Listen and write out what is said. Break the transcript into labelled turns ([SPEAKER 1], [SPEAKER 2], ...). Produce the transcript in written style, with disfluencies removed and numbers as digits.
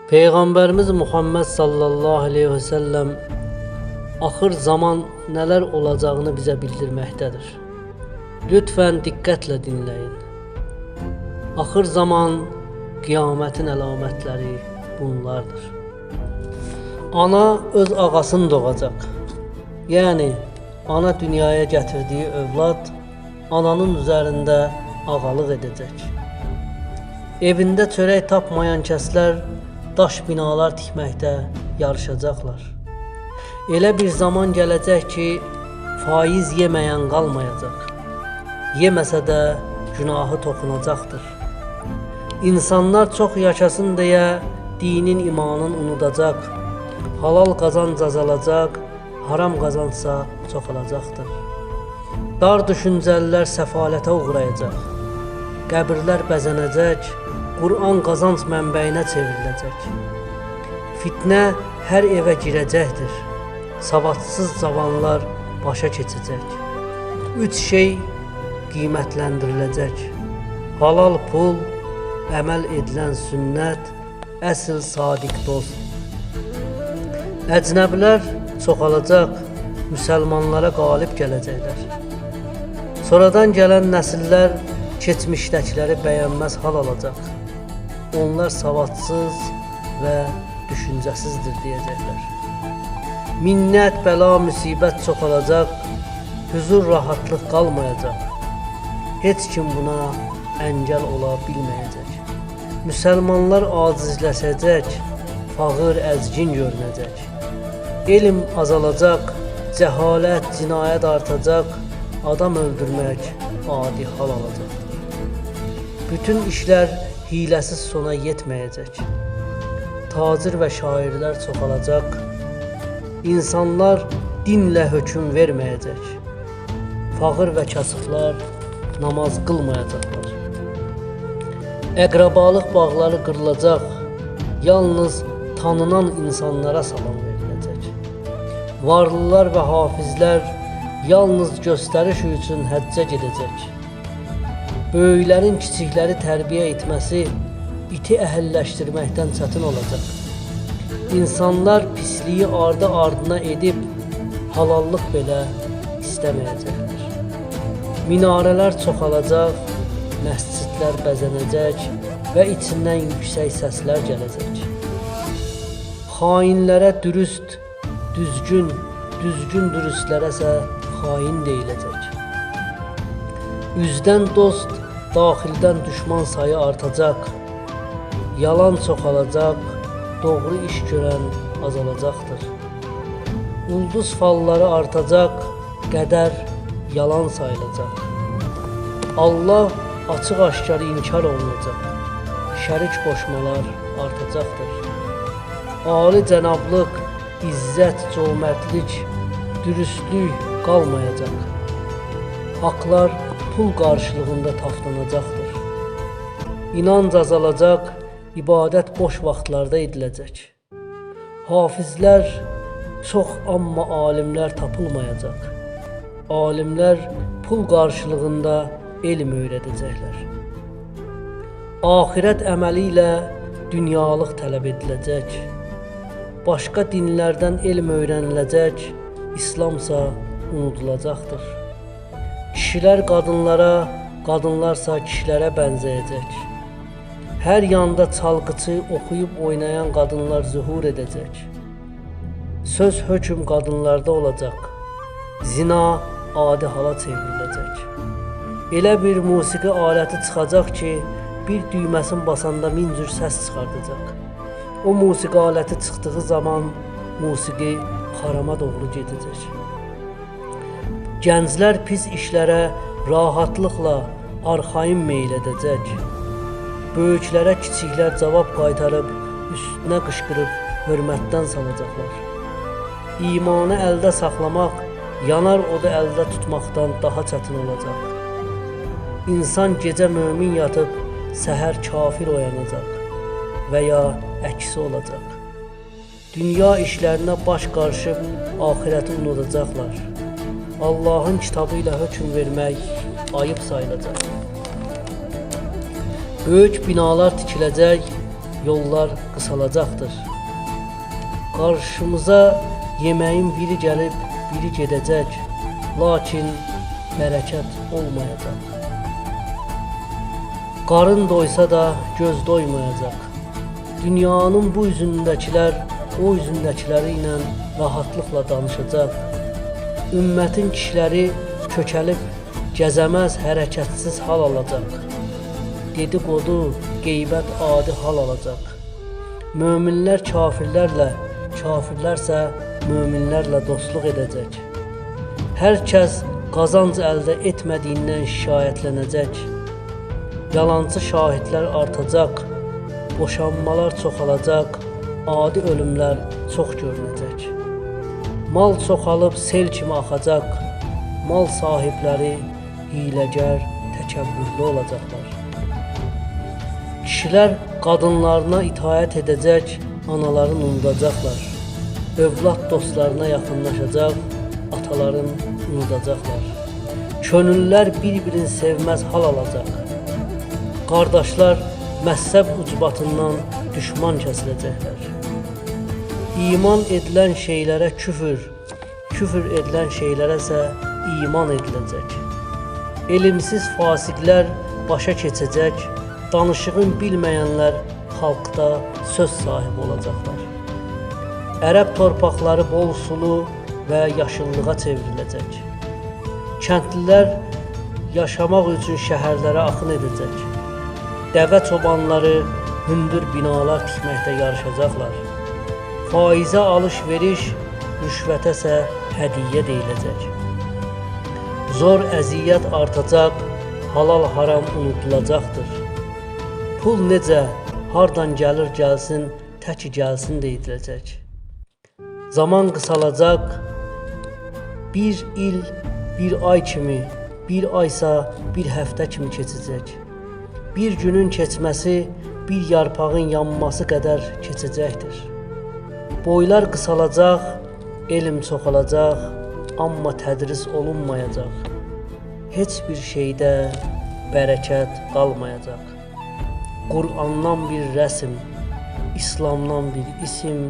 [SPEAKER 1] Peyğəmbərimiz Muhammed sallallahu aleyhi ve sellem axır zaman nələr olacağını bizə bildirməkdədir. Lütfən diqqətlə dinləyin. Axır zaman qiyamətin əlamətləri bunlardır. Ana öz ağasını doğacaq. Yəni ana dünyaya gətirdiyi övlad ananın üzərində ağalıq edəcək. Evində çörək tapmayan kəslər daş binalar tikməkdə yarışacaqlar. Elə bir zaman gələcək ki, faiz yeməyən qalmayacaq. Yeməsə də günahı toxunacaqdır. İnsanlar çox yaşasın deyə dinin, imanın unudacaq. Halal qazanc azalacaq, haram qazançsa çoxalacaqdır. Dar düşüncəlilər səfalətə uğrayacaq. Qəbirlər bəzənəcək, Qur'an qazanc mənbəyinə çevriləcək. Fitnə hər evə girəcəkdir. Savadsız cavanlar başa keçəcək. 3 şey qiymətləndiriləcək. Halal pul, əməl edilən sünnət, əsl sadiq dost. Əcnəbilər çoxalacaq, müsəlmanlara qalib gələcəklər. Sonradan gələn nəsillər keçmişdəkiləri bəyənməz hal alacaq. Onlar savadsız və düşüncəsizdir deyəcəklər. Minnət, bəla, müsibət çoxalacaq, huzur, rahatlıq qalmayacaq. Heç kim buna əngəl ola bilməyəcək. Müsəlmanlar acizləşəcək, fağır, əzgin görünəcək. Elm azalacaq, cəhalət, cinayət artacaq, adam öldürmək adi hal alacaqdır. Bütün işlər hiləsiz sona yetməyəcək. Tacir və şairlər çoxalacaq. İnsanlar dinlə hökm verməyəcək. Fağır və kasıblar namaz qılmayacaqlar. Əqrabalıq bağları qırılacaq. Yalnız tanınan insanlara salam veriləcək. Varlılar və hafizlər yalnız göstəriş üçün həccə gedəcək. Böyüklərin kiçikləri tərbiyə etməsi iti əhəlləşdirməkdən çətin olacaq. İnsanlar pisliyi ardı-ardına edib halallıq belə istəməyəcəklər. Minarələr çoxalacaq, məscidlər bəzənəcək və içindən yüksək səslər gələcək. Xainlərə dürüst, düzgün dürüstlərə isə xain deyiləcək. Üzdən dost, daxildən düşman sayı artacaq. Yalan çoxalacaq, doğru iş görən azalacaqdır. Ulduz falları artacaq, qədər yalan sayılacaq. Allah açıq-aşkar inkar olunacaq. Şərik qoşmalar artacaqdır. Ali cənablıq, izzət, cömərtlik, dürüstlük qalmayacaq. Haqlar pul qarşılığında tapdanacaqdır. İnanc azalacaq, ibadət boş vaxtlarda ediləcək. Hafizlər çox, amma alimlər tapılmayacaq. Alimlər pul qarşılığında elm öyrədəcəklər. Axirət əməli ilə dünyalıq tələb ediləcək. Başqa dinlərdən elm öyrəniləcək, İslamsa unudulacaqdır. Kişilər qadınlara, qadınlarsa kişilərə bənzəyəcək. Hər yanda çalgıçı oxuyub oynayan qadınlar zühur edəcək. Söz hökm qadınlarda olacaq. Zina adi hala çevriləcək. Elə bir musiqi aləti çıxacaq ki, bir düyməsini basanda min cür səs çıxardacaq. O musiqi aləti çıxdığı zaman musiqi harama doğru gedəcək. Gənclər pis işlərə rahatlıqla arxain meyl edəcək. Böyüklərə kiçiklər cavab qaytarıb üstünə qışqırıb hörmətdən salacaqlar. İmanı əldə saxlamaq yanar odu əldə tutmaqdan daha çətin olacaq. İnsan gecə mömin yatıb səhər kafir oyanacaq və ya əksi olacaq. Dünya işlərinə baş qarışıb axirəti unudacaqlar. Allahın kitabı ilə hökm vermək ayıb sayılacaq. Böyük binalar tikiləcək, yollar qısalacaqdır. Qarşımıza yeməyin biri gəlib, biri gedəcək, lakin bərəkət olmayacaq. Qarın doysa da göz doymayacaq. Dünyanın bu üzündəkilər o üzündəkiləri ilə rahatlıqla danışacaq. Ümmətin kişiləri kökəlib gəzəməz, hərəkətsiz hal alacaq. Dedikodu, qeybət adi hal alacaq. Möminlər kafirlərlə, kafirlərsə möminlərlə dostluq edəcək. Hər kəs qazanc əldə etmədiyindən şikayətlənəcək. Yalancı şahidlər artacaq, boşanmalar çoxalacaq, adi ölümlər çox görünəcək. Mal çoxalıb sel kimi axacaq, mal sahibləri hiyləgər, təkəbbürlü olacaqlar. Kişilər qadınlarına itaət edəcək, anaların unudacaqlar. Övlad dostlarına yaxınlaşacaq, ataların unudacaqlar. Könüllər bir-birini sevməz hal alacaq. Qardaşlar məhzəb ucbatından düşman kəsiləcəklər. İman edilən şeylərə küfür, küfür edilən şeylərə isə iman ediləcək. Elmsiz fasiqlər başa keçəcək, danışığın bilməyənlər xalqda söz sahibi olacaqlar. Ərəb torpaqları bol sulu və yaşıllığa çevriləcək. Kəndlilər yaşamaq üçün şəhərlərə axın edəcək. Dəvə çobanları hündür binalar tikməkdə yarışacaqlar. Faizə alış-veriş, rüşvətə isə hədiyyə deyiləcək. Zor əziyyət artacaq, halal haram unudulacaqdır. Pul necə, hardan gəlir gəlsin, təki gəlsin deyiləcək. Zaman qısalacaq, bir il, bir ay kimi, bir aysa bir həftə kimi keçəcək. Bir günün keçməsi, bir yarpağın yanması qədər keçəcəkdir. Boylar qısalacaq, elm çoxalacaq, amma tədris olunmayacaq. Heç bir şeydə bərəkət qalmayacaq. Qur'andan bir rəsm, İslamdan bir isim,